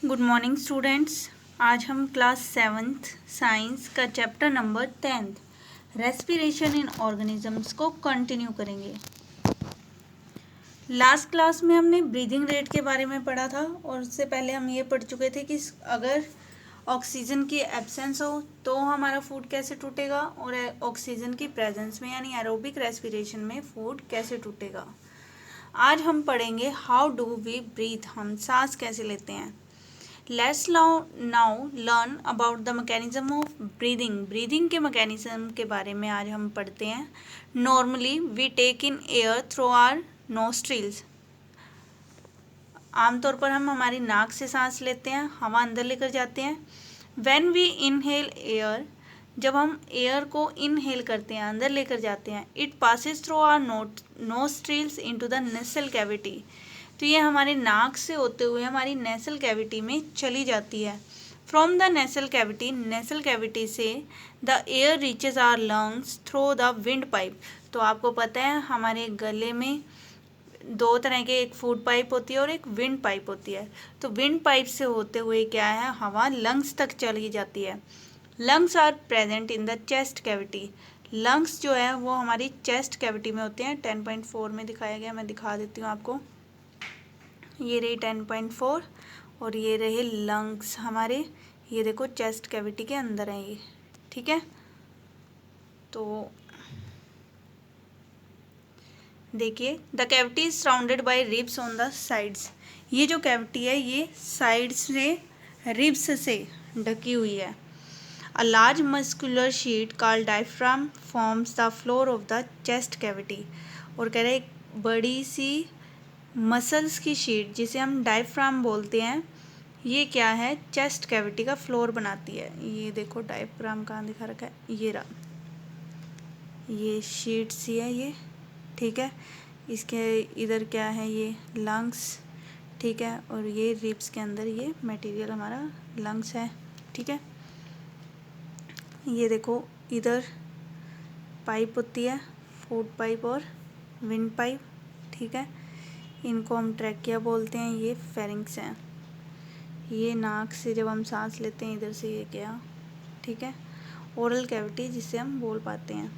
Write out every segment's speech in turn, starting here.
Good morning students. आज हम class 7th science का chapter number 10th respiration in organisms को कंटिन्यू करेंगे। लास्ट क्लास में हमने ब्रीदिंग रेट के बारे में पढ़ा था और उससे पहले हम ये पढ़ चुके थे कि अगर ऑक्सीजन की एब्सेंस हो तो हमारा फूड कैसे टूटेगा और ऑक्सीजन की प्रेजेंस में यानी एरोबिक रेस्पिरेशन में फूड कैसे टूटेगा। आज हम पढ़ेंगे हाउ डू वी ब्रीथ, हम सांस कैसे लेते हैं। Let's now learn about the mechanism of breathing. Breathing के मैकेनिज्म के बारे में आज हम पढ़ते हैं। Normally we take in air through our nostrils. आमतौर पर हम हमारी नाक से सांस लेते हैं, हवा अंदर लेकर जाते हैं। When we inhale air, जब हम एयर को इनहेल करते हैं, अंदर लेकर जाते हैं, it passes through our nostrils into the nasal cavity. तो ये हमारे नाक से होते हुए हमारी नेसल कैविटी में चली जाती है। फ्रॉम द नेसल कैविटी से the air reaches our lungs through the windpipe. तो आपको पता है हमारे गले में दो तरह के, एक फूड पाइप होती है और एक विंड पाइप होती है। तो विंड पाइप से होते हुए क्या है, हवा लंग्स तक चली जाती है। Lungs are present in the chest cavity. Lungs जो है वो हमारी चेस्ट कैविटी में होते हैं। 10.4 में दिखाया गया, मैं दिखा देती हूँ आपको। ये रही 10.4 और ये रहे लंग्स हमारे, ये देखो चेस्ट कैविटी के अंदर है ये, ठीक है। तो देखिए the cavity is surrounded by ribs on the sides. ये जो कैविटी है ये साइड्स से रिब्स से ढकी हुई है। A large muscular sheet called diaphragm forms the floor of the chest cavity. और कह रहे एक बड़ी सी मसल्स की शीट जिसे हम डायफ्राम बोलते हैं, ये क्या है, चेस्ट कैविटी का फ्लोर बनाती है। ये देखो डायफ्राम कहाँ दिखा रखा है, ये रहा, ये शीट सी है ये, ठीक है। इसके इधर क्या है, ये लंग्स, ठीक है, और ये रिब्स के अंदर ये मटेरियल हमारा लंग्स है, ठीक है। ये देखो इधर पाइप होती है, फूड पाइप और विंड पाइप, ठीक है। इनको हम ट्रैकिया बोलते हैं, ये फेरिंग्स हैं। ये नाक से जब हम सांस लेते हैं इधर से ये गया, ठीक है। ओरल कैविटी जिसे हम बोल पाते हैं।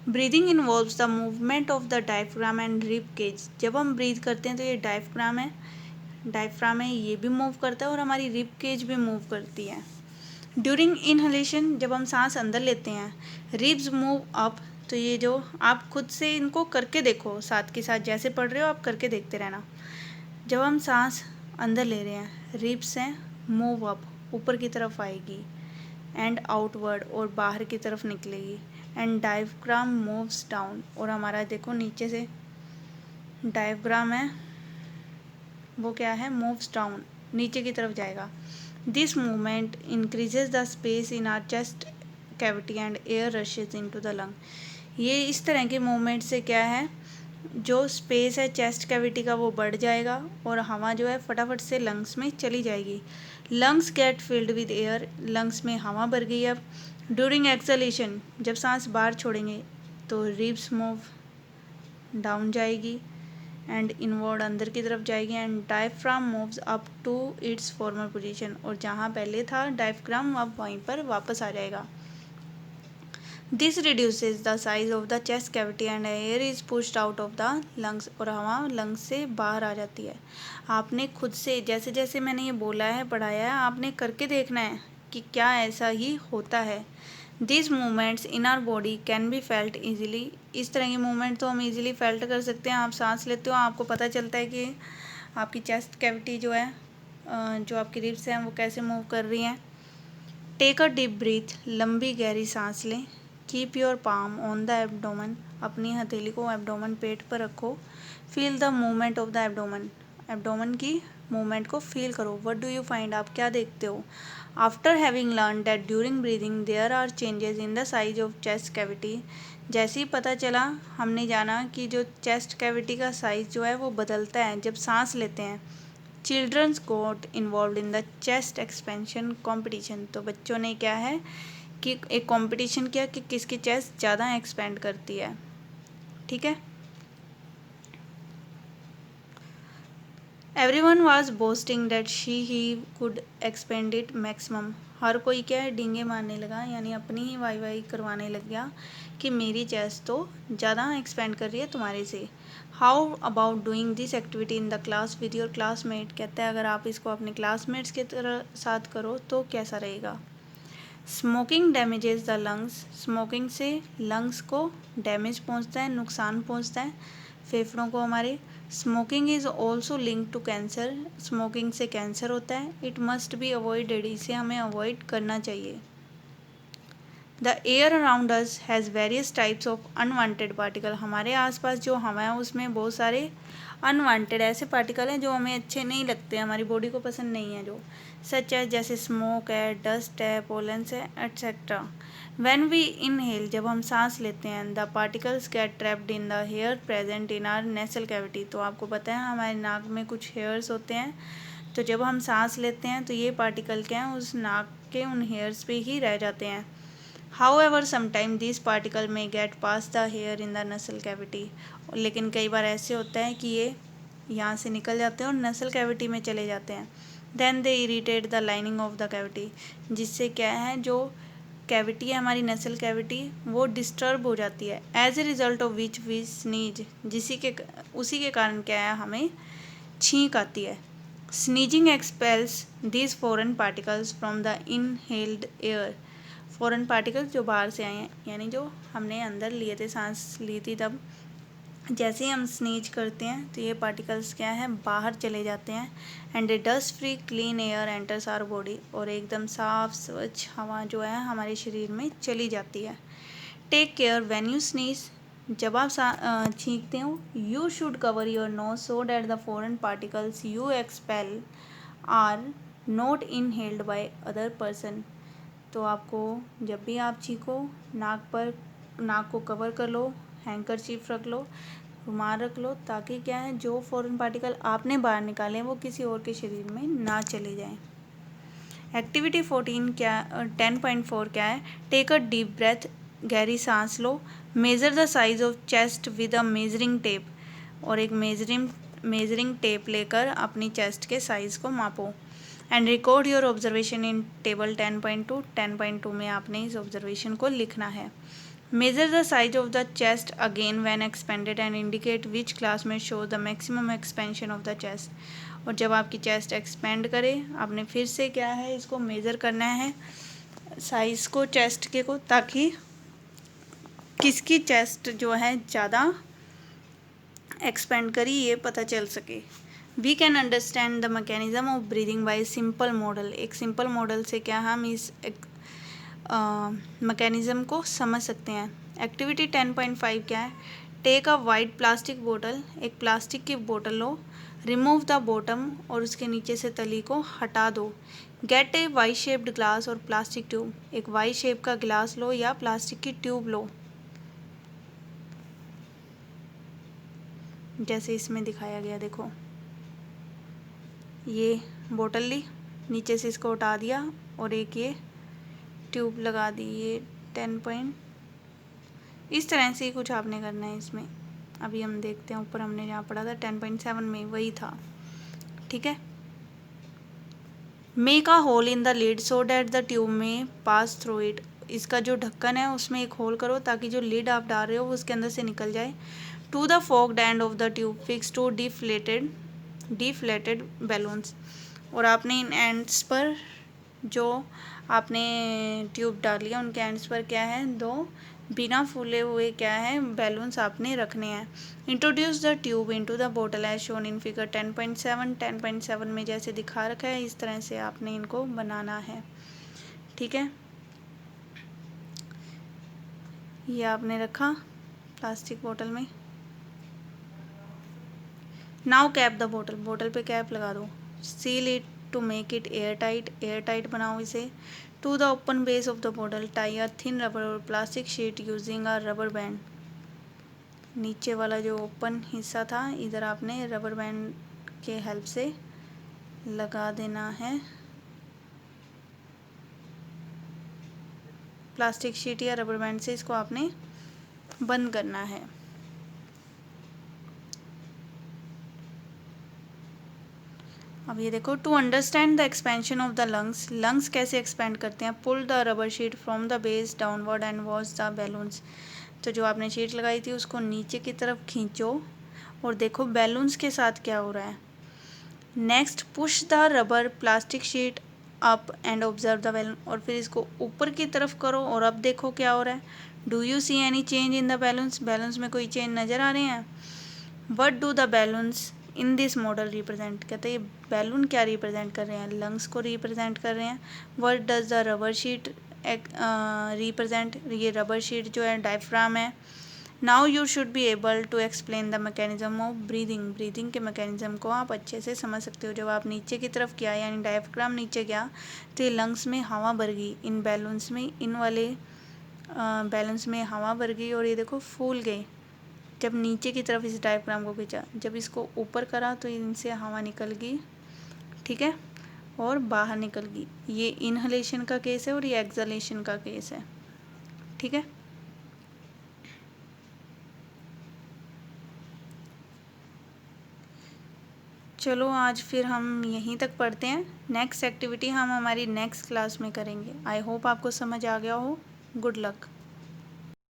Breathing involves the movement of the diaphragm and rib cage. जब हम ब्रीथ करते हैं तो ये डायफ्राम है, ये भी मूव करता है और हमारी रिब केज भी मूव करती है। ड्यूरिंग इनहलेशन, जब हम सांस अंदर लेते हैं, रिब्स मूव अप। तो ये जो आप खुद से इनको करके देखो, साथ के साथ जैसे पढ़ रहे हो आप करके देखते रहना। जब हम सांस अंदर ले रहे हैं, रिब्स हैं मूव अप, ऊपर की तरफ आएगी, एंड आउटवर्ड और बाहर की तरफ निकलेगी, एंड डायफ्राम मूव्स डाउन। और हमारा देखो नीचे से डायफ्राम है वो क्या है, मूव्स डाउन, नीचे की तरफ जाएगा। This movement increases the space in our chest cavity and air rushes into the lung. ये इस तरह के मूवमेंट से क्या है, जो स्पेस है चेस्ट कैविटी का वो बढ़ जाएगा और हवा जो है फटाफट से लंग्स में चली जाएगी। Lungs get filled with air, lungs में हवा भर गई। अब ड्यूरिंग एक्सलेशन, जब सांस बाहर छोड़ेंगे तो रिब्स मूव डाउन जाएगी एंड इनवर्ड अंदर की तरफ जाएगी, and diaphragm moves up to its former position. और जहाँ पहले था डायफ्राम अब वहीं पर वापस आ जाएगा। This reduces the size of the chest cavity and air is pushed out of the lungs. और हवा लंग्स से बाहर आ जाती है। आपने खुद से जैसे जैसे मैंने ये बोला है, पढ़ाया है, आपने करके देखना है कि क्या ऐसा ही होता है। This movements in our body can be felt easily. इस तरह के मूवमेंट तो हम ईजिली फेल्ट कर सकते हैं। आप सांस लेते हो, आपको पता चलता है कि आपकी चेस्ट कैविटी जो है, जो आपकी रिब्स हैं वो कैसे मूव कर रही हैं। टेक अ डीप ब्रीथ, लंबी गहरी सांस लें। Keep your palm on the abdomen, अपनी हथेली को एब्डोमेन पेट पर रखो। Feel the movement of the abdomen, abdomen की मूवमेंट को फील करो। व्हाट डू यू फाइंड, आप क्या देखते हो। After having learn that during breathing there are changes in the size of chest cavity, जैसे ही पता चला, हमने जाना कि जो चेस्ट कैविटी का साइज जो है वो बदलता है जब सांस लेते हैं। Childrens got involve in the chest expansion competition. तो बच्चों ने क्या है कि एक कंपटीशन किया कि किसकी चेस्ट ज़्यादा एक्सपेंड करती है, ठीक है। Everyone was boasting that he could expand it maximum. हर कोई क्या है, डींगे मारने लगा, यानी अपनी ही वाई वाई करवाने लग गया कि मेरी चेस्ट तो ज़्यादा एक्सपेंड कर रही है तुम्हारे से। How about doing this activity in the class with your classmate. कहते हैं अगर आप इसको अपने क्लासमेट्स के तरह साथ करो तो कैसा रहेगा। Smoking damages the lungs. Smoking से लंग्स को डैमेज पहुंचता है, नुकसान पहुंचता है फेफड़ों को हमारे। Smoking is also link to cancer. Smoking से कैंसर होता है। It must be avoided. इसे हमें अवॉइड करना चाहिए। The air around us has various types of unwanted particle. हमारे आसपास जो हवा है उसमें बहुत सारे अनवांटेड ऐसे पार्टिकल हैं जो हमें अच्छे नहीं लगते, हमारी बॉडी को पसंद नहीं है, जो सच है जैसे स्मोक है, डस्ट है, पोलन्स है, एट्सेट्रा। व्हेन वी इनहेल, जब हम सांस लेते हैं, the particles get trapped in the hair present in our nasal cavity. तो आपको पता है हमारे नाक में कुछ हेयर्स होते हैं, तो जब हम सांस लेते हैं तो ये पार्टिकल क्या है, उस नाक के उन हेयर्स पे ही रह जाते हैं। However, sometimes these particle may get past the hair in the nasal cavity। लेकिन कई बार ऐसे होता है कि ये यहाँ से निकल जाते हैं और नसल कैविटी में चले जाते हैं। Then they irritate the lining of the cavity। जिससे क्या है, जो कैविटी है हमारी नसल कैविटी वो डिस्टर्ब हो जाती है। As a result of which we sneeze. उसी के कारण क्या है, हमें छींक आती है। Sneezing expels these foreign particles from the inhaled air। Foreign particles जो बाहर से आए हैं, यानी जो हमने अंदर लिए थे, सांस ली थी, तब जैसे ही हम स्नीज करते हैं तो ये पार्टिकल्स क्या है, बाहर चले जाते हैं। And a dust free clean air enters our body. और एकदम साफ स्वच्छ हवा जो है हमारे शरीर में चली जाती है। Take care when you sneeze. जब आप छींकते हो, you should cover your nose so that the foreign particles you expel are not inhaled by other person. तो आपको जब भी आप छींको, नाक को कवर कर लो, हैंकरचीफ रख लो, रुमाल रख लो, ताकि क्या है, जो फॉरेन पार्टिकल आपने बाहर निकाले वो किसी और के शरीर में ना चले जाएं। एक्टिविटी 10.4 क्या है, टेक अ डीप ब्रेथ। गहरी सांस लो। Measure the size of chest with a measuring tape. और एक मेजरिंग टेप लेकर अपनी चेस्ट के साइज़ को मापो। And record your observation in table 10.2। 10.2 में आपने इस ऑब्जर्वेशन को लिखना है। Measure the size of the chest again when expanded and indicate which class में show the maximum expansion of the chest. और जब आपकी चेस्ट एक्सपेंड करे, आपने फिर से क्या है, इसको मेज़र करना है साइज़ को चेस्ट के को, ताकि किसकी चेस्ट जो है ज़्यादा एक्सपेंड करी ये पता चल सके। We can understand the mechanism of breathing by simple model. एक सिंपल मॉडल से क्या हम इस मैकेनिज्म को समझ सकते हैं। एक्टिविटी 10.5 क्या है, टेक अ वाइट प्लास्टिक बोतल। एक प्लास्टिक की बोतल लो, रिमूव द बॉटम और उसके नीचे से तली को हटा दो। Get a Y shaped glass और प्लास्टिक ट्यूब। एक वाई शेप का गिलास लो या प्लास्टिक की ट्यूब लो, जैसे इसमें दिखाया गया। देखो, ये बोतल ली, नीचे से इसको उठा दिया और एक ये ट्यूब लगा दी। ये 10 इस तरह से ही कुछ आपने करना है इसमें। अभी हम देखते हैं, ऊपर हमने जहाँ पढ़ा था 10.7 में वही था, ठीक है। Make a hole in the lid so that the tube में पास थ्रू इट। इसका जो ढक्कन है उसमें एक होल करो ताकि जो लिड आप डाल रहे हो वो उसके अंदर से निकल जाए। To the forked end of the tube fix to deflated balloons. और आपने इन एंड्स पर, जो आपने ट्यूब डाली है उनके एंड्स पर क्या है, दो बिना फूले हुए क्या है, बैलून्स आपने रखने हैं। Introduce the tube into the बोतल एज शोन इन फिगर 10.7। 10.7 में जैसे दिखा रखा है इस तरह से आपने इनको बनाना है, ठीक है। ये आपने रखा प्लास्टिक बोतल में। नाउ कैप द बोतल। बोतल पे कैप लगा दो। Seal it to make it air tight बनाओ इसे। To the open base of the बोतल टाई अ थिन रबर और plastic sheet using a rubber band. नीचे वाला जो ओपन हिस्सा था इधर आपने रबर बैंड के हेल्प से लगा देना है। प्लास्टिक शीट या रबर बैंड से इसको आपने बंद करना है। अब ये देखो, to understand the expansion of the lungs, lungs कैसे एक्सपेंड करते हैं, pull the rubber sheet from the base downward and watch the balloons. तो जो आपने शीट लगाई थी उसको नीचे की तरफ खींचो और देखो बैलून्स के साथ क्या हो रहा है। Next push the rubber plastic sheet up and observe the balloon, और फिर इसको ऊपर की तरफ करो और अब देखो क्या हो रहा है। Do you see any change in the balloons, balloons में कोई चेंज नज़र आ रहे हैं। What do the balloons in this model represent, कहते हैं ये बैलून क्या रिप्रेजेंट कर रहे हैं, लंग्स को रिप्रेजेंट कर रहे हैं। What does the rubber sheet represent, ये रबर शीट जो है डायफ्राम है। Now you should be able to explain the mechanism of breathing, breathing के मैकेनिज्म को आप अच्छे से समझ सकते हो। जब आप नीचे की तरफ गया यानी डायफ्राम नीचे गया तो ये लंग्स में हवा भर गई, इन बैलून्स में, इन वाले बैलून्स में हवा भर गई और ये देखो फूल गए। जब नीचे की तरफ इस डायफ्राम को खींचा, जब इसको ऊपर करा तो इनसे हवा निकल गई, ठीक है, और बाहर निकल गई। ये इनहलेशन का केस है और ये एक्सहलेशन का केस है, ठीक है। चलो आज फिर हम यहीं तक पढ़ते हैं, नेक्स्ट एक्टिविटी हम हमारी नेक्स्ट क्लास में करेंगे। आई होप आपको समझ आ गया हो। Good luck.